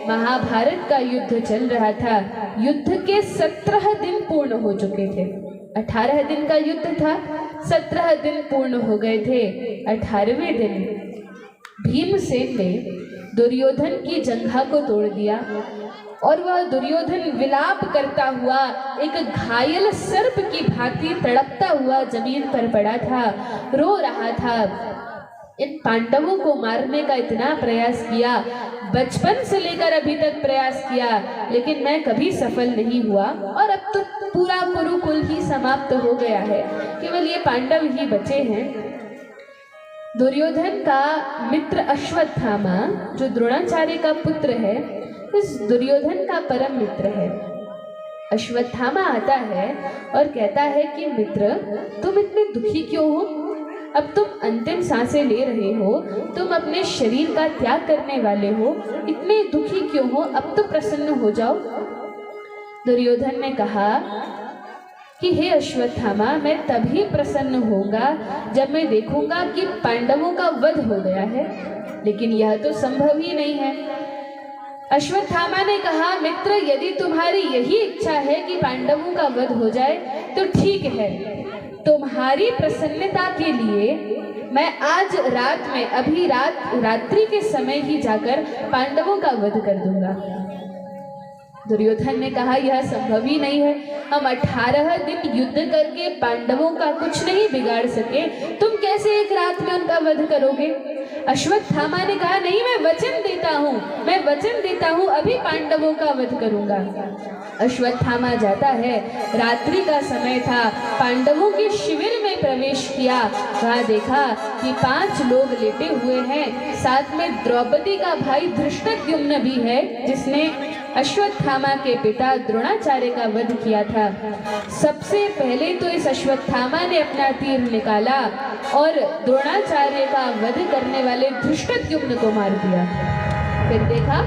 महाभारत का युद्ध चल रहा था। युद्ध के 17 दिन पूर्ण हो चुके थे। 18 दिन का युद्ध था, 17 दिन पूर्ण हो गए थे। 18वें दिन भीमसेन ने दुर्योधन की जंघा को तोड़ दिया और वह दुर्योधन विलाप करता हुआ एक घायल सर्प की भांति तड़पता हुआ जमीन पर पड़ा था, रो रहा था। इन पांडवों को मारने का इतना प्रयास किया, बचपन से लेकर अभी तक प्रयास किया, लेकिन मैं कभी सफल नहीं हुआ और अब तो पूरा कुरुकुल ही समाप्त हो गया है, केवल ये पांडव ही बचे हैं। दुर्योधन का मित्र अश्वत्थामा, जो द्रोणाचार्य का पुत्र है, इस दुर्योधन का परम मित्र है। अश्वत्थामा आता है और कहता है कि मित्र, तुम इतने दुखी क्यों हो? अब तुम अंतिम सांसें ले रहे हो, तुम अपने शरीर का त्याग करने वाले हो, इतने दुखी क्यों हो? अब तो प्रसन्न हो जाओ। दुर्योधन ने कहा कि हे अश्वत्थामा, मैं तभी प्रसन्न होऊंगा जब मैं देखूंगा कि पांडवों का वध हो गया है, लेकिन यह तो संभव ही नहीं है। अश्वत्थामा ने कहा, मित्र, यदि तुम्हारी यही इच्छा है कि पांडवों का वध हो जाए तो ठीक है, तुम्हारी प्रसन्नता के लिए मैं आज रात में, अभी रात्रि के समय ही जाकर पांडवों का वध कर दूंगा। दुर्योधन ने कहा, यह संभव ही नहीं है, हम 18 दिन युद्ध करके पांडवों का कुछ नहीं बिगाड़ सके, तुम कैसे एक रात में उनका वध करोगे? अश्वत्थामा ने कहा, नहीं, मैं वचन देता हूँ, अभी पांडवों का वध करूंगा। अश्वत्थामा जाता है, रात्रि का समय था, पांडवों के शिविर में प्रवेश किया, वहां देखा कि 5 लोग लेटे हुए हैं, साथ में द्रौपदी का भाई धृष्टद्युम्न भी है, जिसने अश्वत्थामा के पिता द्रोणाचार्य का वध किया था। सबसे पहले तो इस अश्वत्थामा ने अपना तीर निकाला और द्रोणाचार्य का वध करने वाले धृष्टद्युम्न को मार दिया। फिर देखा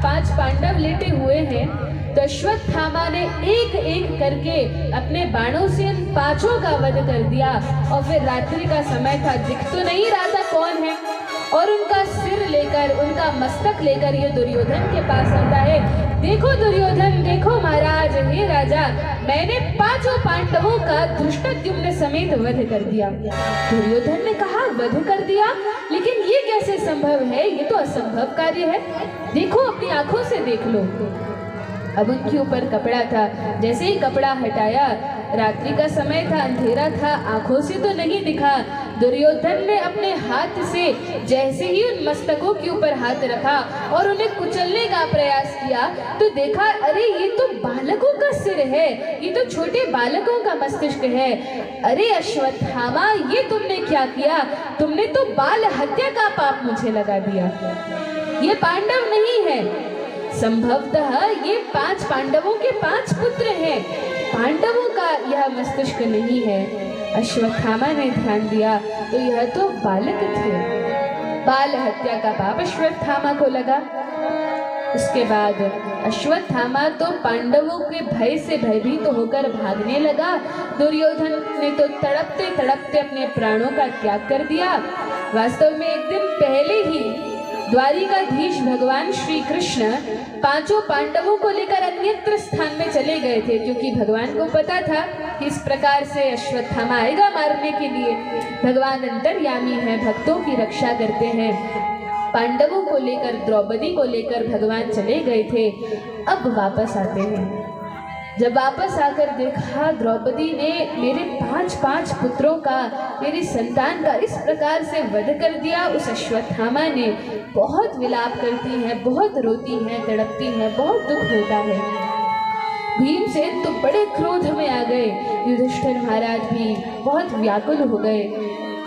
5 पांडव लेटे हुए हैं, तो अश्वत्थामा ने एक एक करके अपने बाणों से इन 5 का वध कर दिया। और फिर रात्रि का समय था, दिख तो नहीं रहा था कौन है, और उनका सिर लेकर, उनका मस्तक लेकर ये दुर्योधन के पास आता है। देखो दुर्योधन, देखो महाराज, हे राजा, मैंने 5 पांडवों का धृष्टद्युम्न समेत वध कर दिया। दुर्योधन ने कहा, वध कर दिया? लेकिन ये कैसे संभव है? ये तो असंभव कार्य है, देखो अपनी आंखों से देख लो। अब उनके ऊपर कपड़ा था, जैसे ही कपड़ा हटाया, रात्रि का समय था, अंधेरा था, आंखों से तो नहीं दिखा। दुर्योधन ने अपने हाथ से जैसे ही उन मस्तकों के ऊपर हाथ रखा और उन्हें कुचलने का प्रयास किया, तो देखा, अरे ये तो बालकों का सिर है, ये तो छोटे बालकों का मस्तिष्क है। अरे अश्वत्थामा, ये तुमने क्या किया? तुमने तो बाल हत्या का पाप मुझे लगा दिया। ये पांडव नहीं है, संभवतः ये 5 पांडवों के 5 पुत्र हैं, पांडवों का यह मस्तिष्क नहीं है। अश्वत्थामा ने ध्यान दिया तो यह तो बालक थे। बाल हत्या का पाप अश्वत्थामा को लगा। उसके बाद अश्वत्थामा तो पांडवों के भय से भयभीत होकर भागने लगा। दुर्योधन ने तो तड़पते तड़पते अपने प्राणों का त्याग कर दिया। वास्तव में एक दिन पहले ही द्वारिकाधीश भगवान श्री कृष्ण 5 पांडवों को लेकर अन्यत्र स्थान में चले गए थे, क्योंकि भगवान को पता था कि इस प्रकार से अश्वत्थामा आएगा मारने के लिए। भगवान अंतर्यामी हैं, भक्तों की रक्षा करते हैं। पांडवों को लेकर, द्रौपदी को लेकर भगवान चले गए थे। अब वापस आते हैं। जब वापस आकर देखा, द्रौपदी ने मेरे 5 पुत्रों का, मेरी संतान का इस प्रकार से वध कर दिया। उस अश्वत्थामा ने बहुत विलाप करती हैं, बहुत रोती हैं, तड़पती हैं, बहुत दुख होता है। भीमसेन तो बड़े क्रोध में आ गए, युधिष्ठिर महाराज भी बहुत व्याकुल हो गए,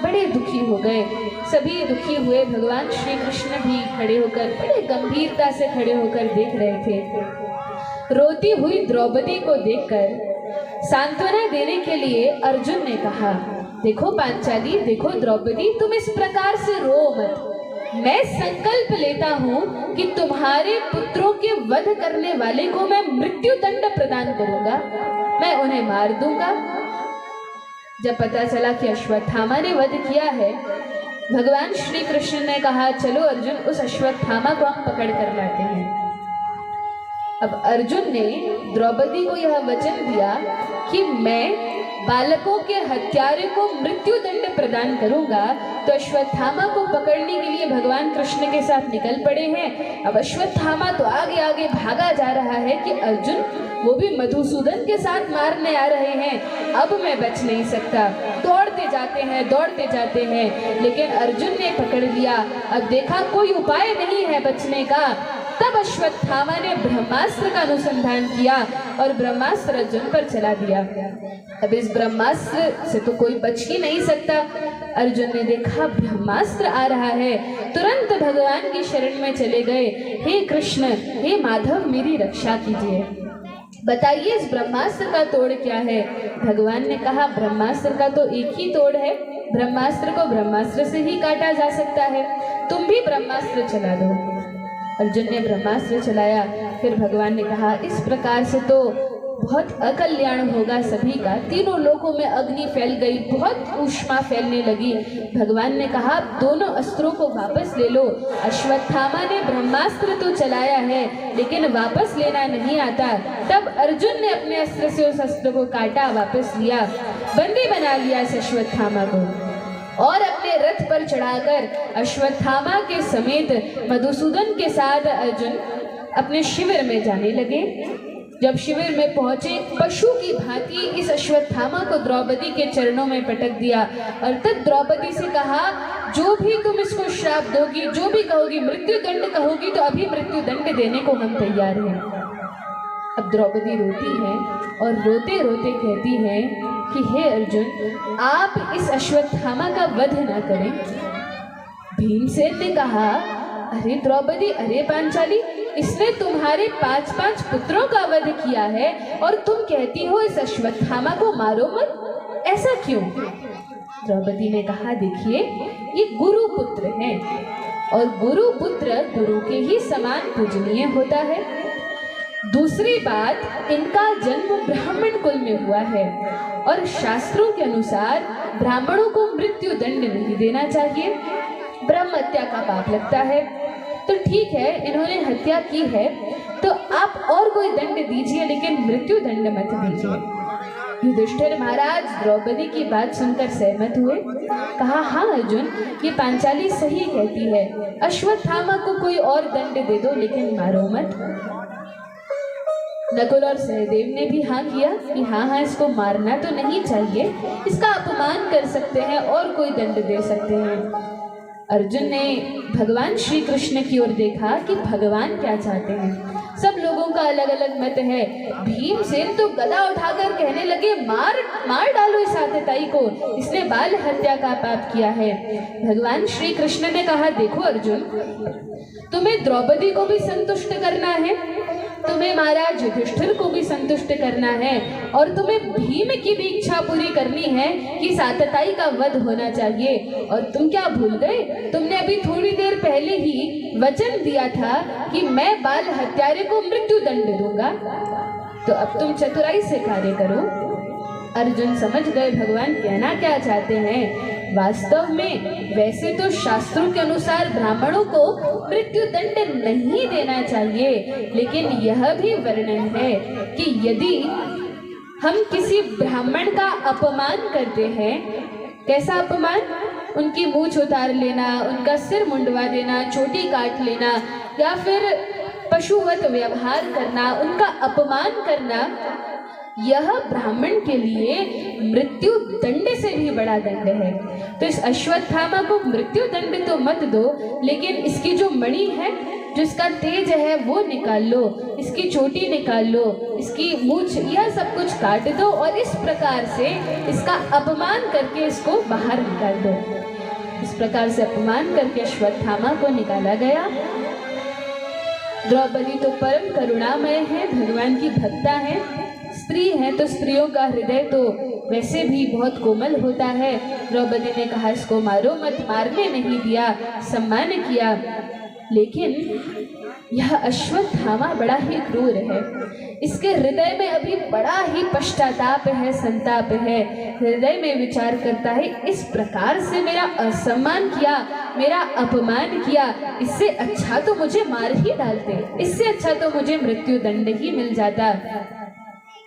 बड़े दुखी हो गए। सभी दुखी हुए। भगवान श्री कृष्ण भी खड़े होकर, बड़े गंभीरता से खड़े होकर देख रहे थे। रोती हुई द्रौपदी को देखकर सांत्वना देने के लिए अर्जुन ने कहा, देखो पांचाली, देखो द्रौपदी, तुम इस प्रकार से रो मत। मैं संकल्प लेता हूँ कि तुम्हारे पुत्रों के वध करने वाले को मैं मृत्यु दंड प्रदान करूंगा, मैं उन्हें मार दूंगा। जब पता चला कि अश्वत्थामा ने वध किया है, भगवान श्री कृष्ण ने कहा, चलो अर्जुन, उस अश्वत्थामा को हम पकड़ कर लाते हैं। अब अर्जुन ने द्रौपदी को यह वचन दिया कि मैं बालकों के हत्यारे को मृत्यु दंड प्रदान करूंगा। तो अश्वत्थामा को पकड़ने के लिए भगवान कृष्ण के साथ निकल पड़े हैं। अब अश्वत्थामा तो आगे आगे भागा जा रहा है कि अर्जुन वो भी मधुसूदन के साथ मारने आ रहे हैं, अब मैं बच नहीं सकता। दौड़ते जाते हैं, लेकिन अर्जुन ने पकड़ लिया। अब देखा कोई उपाय नहीं है बचने का। तब अश्वत्थामा ने ब्रह्मास्त्र का अनुसंधान किया और ब्रह्मास्त्र अर्जुन पर चला दिया। अब इस ब्रह्मास्त्र से तो कोई बच ही नहीं सकता। अर्जुन ने देखा ब्रह्मास्त्र आ रहा है, तुरंत भगवान की शरण में चले गए। हे कृष्ण, हे माधव, मेरी रक्षा कीजिए, बताइए इस ब्रह्मास्त्र का तोड़ क्या है। भगवान ने कहा ब्रह्मास्त्र का तो एक ही तोड़ है, ब्रह्मास्त्र को ब्रह्मास्त्र से ही काटा जा सकता है, तुम भी ब्रह्मास्त्र चला दो। अर्जुन ने ब्रह्मास्त्र चलाया। फिर भगवान ने कहा इस प्रकार से तो बहुत अकल्याण होगा सभी का। तीनों लोकों में अग्नि फैल गई, बहुत ऊष्मा फैलने लगी। भगवान ने कहा दोनों अस्त्रों को वापस ले लो। अश्वत्थामा ने ब्रह्मास्त्र तो चलाया है लेकिन वापस लेना नहीं आता। तब अर्जुन ने अपने अस्त्र से उस अस्त्र को काटा, वापस लिया, बंदी बना लिया इस अश्वत्थामा को और अपने रथ पर चढ़ाकर अश्वत्थामा के समेत मधुसूदन के साथ अर्जुन अपने शिविर में जाने लगे। जब शिविर में पहुंचे, पशु की भांति इस अश्वत्थामा को द्रौपदी के चरणों में पटक दिया और तब द्रौपदी से कहा जो भी तुम इसको श्राप दोगी, जो भी कहोगी, मृत्यु दंड कहोगी तो अभी मृत्यु दंड देने को हम तैयार हैं। अब द्रौपदी रोती है और रोते रोते कहती है कि हे अर्जुन, आप इस अश्वत्थामा का वध न करें। भीमसेन ने कहा अरे द्रौपदी, अरे पांचाली, इसने तुम्हारे 5-5 पुत्रों का वध किया है और तुम कहती हो इस अश्वत्थामा को मारो मत, ऐसा क्यों? द्रौपदी ने कहा देखिए, ये गुरु पुत्र हैं और गुरु पुत्र गुरु के ही समान पूजनीय होता है। दूसरी बात, इनका जन्म ब्राह्मण कुल में हुआ है और शास्त्रों के अनुसार ब्राह्मणों को मृत्यु दंड नहीं देना चाहिए, ब्रह्म हत्या का पाप लगता है। तो ठीक है, इन्होंने हत्या की है तो आप और कोई दंड दीजिए लेकिन मृत्यु दंड मत दीजिए। युधिष्ठिर महाराज द्रौपदी की बात सुनकर सहमत हुए। कहा हाँ अर्जुन, ये पांचाली सही कहती है, अश्वत्थामा को कोई और दंड दे दो लेकिन मारो मत। नकुल और सहदेव ने भी हाँ किया कि हाँ, इसको मारना तो नहीं चाहिए, इसका अपमान कर सकते हैं और कोई दंड दे सकते हैं। अर्जुन ने भगवान श्री कृष्ण की ओर देखा कि भगवान क्या चाहते हैं। सब लोगों का अलग अलग मत है। भीमसेन तो गदा उठाकर कहने लगे मार डालो इस आतताई को, इसने बाल हत्या का पाप किया है। भगवान श्री कृष्ण ने कहा देखो अर्जुन, तुम्हें द्रौपदी को भी संतुष्ट करना है, तुम्हें महाराज युधिष्ठिर को भी संतुष्ट करना है और तुम्हें भीम की भी इच्छा पूरी करनी है कि सातताई का वध होना चाहिए। और तुम क्या भूल गए, तुमने अभी थोड़ी देर पहले ही वचन दिया था कि मैं बाल हत्यारे को मृत्यु दंड दूंगा, तो अब तुम चतुराई से कार्य करो। अर्जुन समझ गए भगवान कहना क्या चाहते हैं। वास्तव में वैसे तो शास्त्रों के अनुसार ब्राह्मणों को मृत्यु दंड नहीं देना चाहिए, लेकिन यह भी वर्णन है कि यदि हम किसी ब्राह्मण का अपमान करते हैं, कैसा अपमान, उनकी मूंछ उतार लेना, उनका सिर मुंडवा देना, चोटी काट लेना या फिर पशुवत व्यवहार करना, उनका अपमान करना, यह ब्राह्मण के लिए मृत्यु दंड से भी बड़ा दंड है। तो इस अश्वत्थामा को मृत्यु दंड तो मत दो, लेकिन इसकी जो मणि है, जो इसका तेज है वो निकाल लो, इसकी चोटी निकाल लो, इसकी मूंछ, यह सब कुछ काट दो और इस प्रकार से इसका अपमान करके इसको बाहर निकाल दो। इस प्रकार से अपमान करके अश्वत्थामा को निकाला गया। द्रौपदी तो परम करुणामय है, भगवान की भक्ता है, स्त्री है तो स्त्रियों का हृदय तो वैसे भी बहुत कोमल होता है। द्रौपदी ने कहा इसको मारो मत, मारने नहीं दिया, सम्मान किया। लेकिन यह अश्वत्थामा बड़ा ही क्रूर है, इसके हृदय में अभी बड़ा ही पश्चाताप है, संताप है। हृदय में विचार करता है, इस प्रकार से मेरा असम्मान किया, मेरा अपमान किया, इससे अच्छा तो मुझे मार ही डालते, इससे अच्छा तो मुझे मृत्यु दंड ही मिल जाता।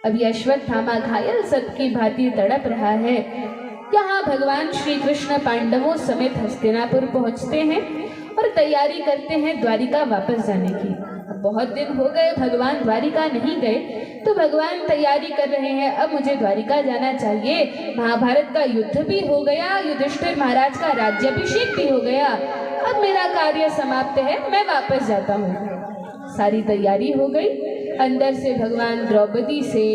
अब यह अश्वत्थामा घायल सत की भांति तड़प रहा है। यहाँ भगवान श्री कृष्ण पांडवों समेत हस्तिनापुर पहुँचते हैं और तैयारी करते हैं द्वारिका वापस जाने की। अब बहुत दिन हो गए भगवान द्वारिका नहीं गए, तो भगवान तैयारी कर रहे हैं, अब मुझे द्वारिका जाना चाहिए। महाभारत का युद्ध भी हो गया, युधिष्ठिर महाराज का राज्याभिषेक भी हो गया, अब मेरा कार्य समाप्त है, मैं वापस जाता हूँ। सारी तैयारी हो गई। अंदर से भगवान द्रौपदी से,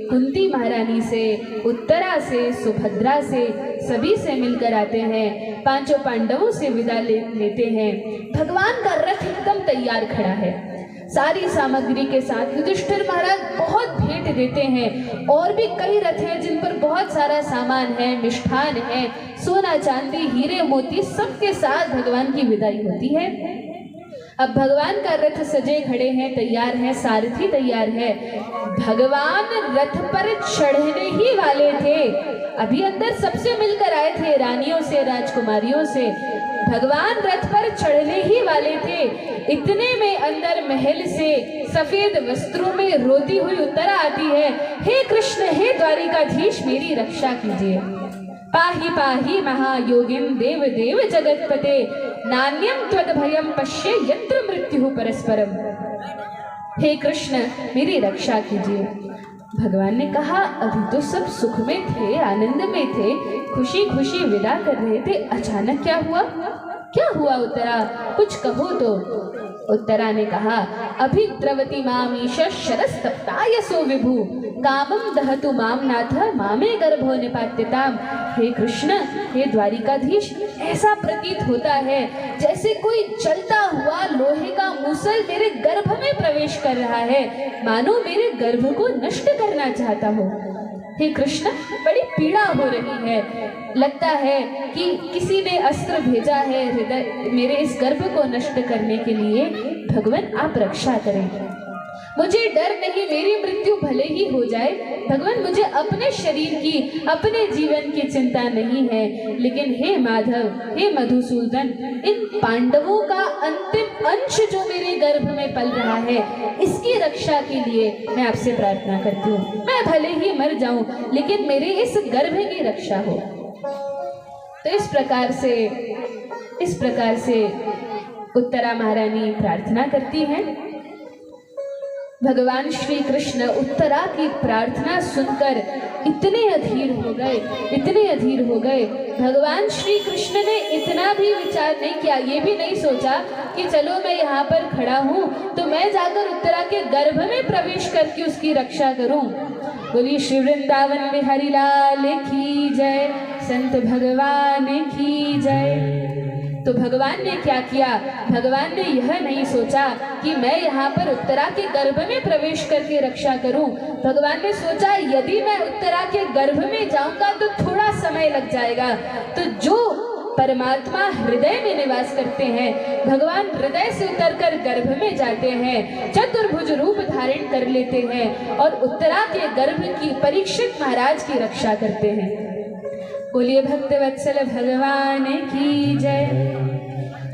कुंती महारानी से, उत्तरा से, सुभद्रा से, सभी से मिलकर आते हैं। पांचों पांडवों से विदा लेते हैं। भगवान का रथ एकदम तैयार खड़ा है, सारी सामग्री के साथ। युधिष्ठिर महाराज बहुत भेंट देते हैं, और भी कई रथ हैं जिन पर बहुत सारा सामान है, मिष्ठान है, सोना चांदी, हीरे मोती, सबके साथ भगवान की विदाई होती है। अब भगवान का रथ सजे खड़े हैं, तैयार है, सारथी तैयार है। भगवान रथ पर चढ़ने ही वाले थे, अभी अंदर सबसे मिलकर आए थे, रानियों से, राजकुमारियों से। भगवान रथ पर चढ़ने ही वाले थे, इतने में अंदर महल से सफेद वस्त्रों में रोती हुई उत्तरा आती है, हे कृष्ण, हे द्वारिकाधीश, मेरी रक्षा कीजिए। पाहि पाहि महायोगिन देव देव जगतपते, नान्यम त्वद्भयम पश्ये यत्र मृत्यु परस्परम। हे कृष्ण, मेरी रक्षा कीजिए। भगवान ने कहा, अभी तो सब सुख में थे, आनंद में थे, खुशी खुशी विदा कर रहे थे, अचानक क्या हुआ? क्या हुआ उत्तरा, कुछ कहो तो। उत्तरा ने कहा, अभी द्रवती मामीश शरस्तप्ताय सो विभु, कामम दहतु माम नाथ मामे गर्भो निपात्यताम। हे कृष्ण, हे द्वारिकाधीश, ऐसा प्रतीत होता है जैसे कोई जलता हुआ लोहे का मूसल मेरे गर्भ में प्रवेश कर रहा है, मानो मेरे गर्भ को नष्ट करना चाहता हो। हे कृष्ण, बड़ी पीड़ा हो रही है, लगता है कि किसी ने अस्त्र भेजा है हृदय मेरे इस गर्भ को नष्ट करने के लिए। भगवान, आप रक्षा करें, मुझे डर नहीं, मेरी मृत्यु भले ही हो जाए। भगवान, मुझे अपने शरीर की, अपने जीवन की चिंता नहीं है, लेकिन हे माधव, हे मधुसूदन, इन पांडवों का अंतिम अंश जो मेरे गर्भ में पल रहा है, इसकी रक्षा के लिए मैं आपसे प्रार्थना करती हूँ। मैं भले ही मर जाऊं, लेकिन मेरे इस गर्भ की रक्षा हो। तो इस प्रकार से उत्तरा महारानी प्रार्थना करती हैं। भगवान श्री कृष्ण उत्तरा की प्रार्थना सुनकर इतने अधीर हो गए। भगवान श्री कृष्ण ने इतना भी विचार नहीं किया, ये भी नहीं सोचा कि चलो मैं यहाँ पर खड़ा हूँ तो मैं जाकर उत्तरा के गर्भ में प्रवेश करके उसकी रक्षा करूँ। बोलिए श्री वृंदावन बिहारी लाल की जय, संत भगवान की जय। तो भगवान ने क्या किया? भगवान ने यह नहीं सोचा कि मैं यहाँ पर उत्तरा के गर्भ में प्रवेश करके रक्षा करूं। भगवान ने सोचा यदि मैं उत्तरा के गर्भ में जाऊंगा तो थोड़ा समय लग जाएगा। तो जो परमात्मा हृदय में निवास करते हैं, भगवान हृदय से उतरकर गर्भ में जाते हैं, चतुर्भुज रूप धारण कर लेते हैं और उत्तरा के गर्भ की परीक्षित महाराज की रक्षा करते हैं। बोलिए भक्तवत्सल भगवान की जय।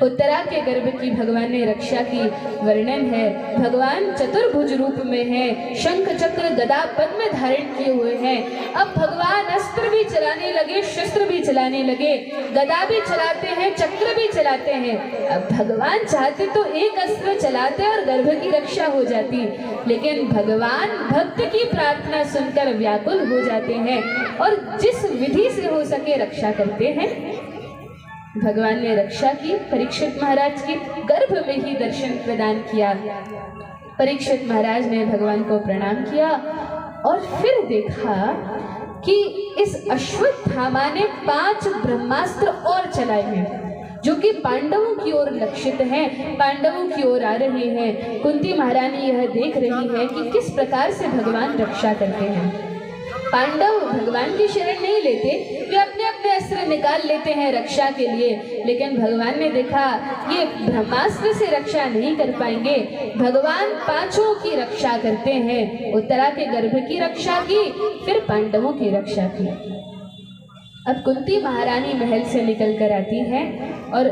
उत्तरा के गर्भ की भगवान ने रक्षा की वर्णन है। भगवान चतुर्भुज रूप में है, शंख चक्र गदा पद्म धारण किए हुए हैं। अब भगवान अस्त्र भी चलाने लगे, शस्त्र भी चलाने लगे, गदा भी चलाते हैं, चक्र भी चलाते हैं। अब भगवान चाहते तो एक अस्त्र चलाते और गर्भ की रक्षा हो जाती, लेकिन भगवान भक्त की प्रार्थना सुनकर व्याकुल हो जाते हैं और जिस विधि से हो सके रक्षा करते हैं। भगवान ने रक्षा की, परीक्षित महाराज की गर्भ में ही दर्शन प्रदान किया। परीक्षित महाराज ने भगवान को प्रणाम किया और फिर देखा कि इस अश्वत्थामा ने 5 ब्रह्मास्त्र और चलाए हैं जो कि पांडवों की ओर लक्षित हैं, पांडवों की ओर आ रहे हैं। कुंती महारानी यह देख रही है कि किस प्रकार से भगवान रक्षा करते हैं। पांडव भगवान की शरण नहीं लेते, वे अपने अपने अस्त्र निकाल लेते हैं रक्षा के लिए, लेकिन भगवान ने देखा ये ब्रह्मास्त्र से रक्षा नहीं कर पाएंगे। भगवान पांचों की रक्षा करते हैं, उत्तरा के गर्भ की रक्षा की, फिर पांडवों की रक्षा की। अब कुंती महारानी महल से निकल कर आती है और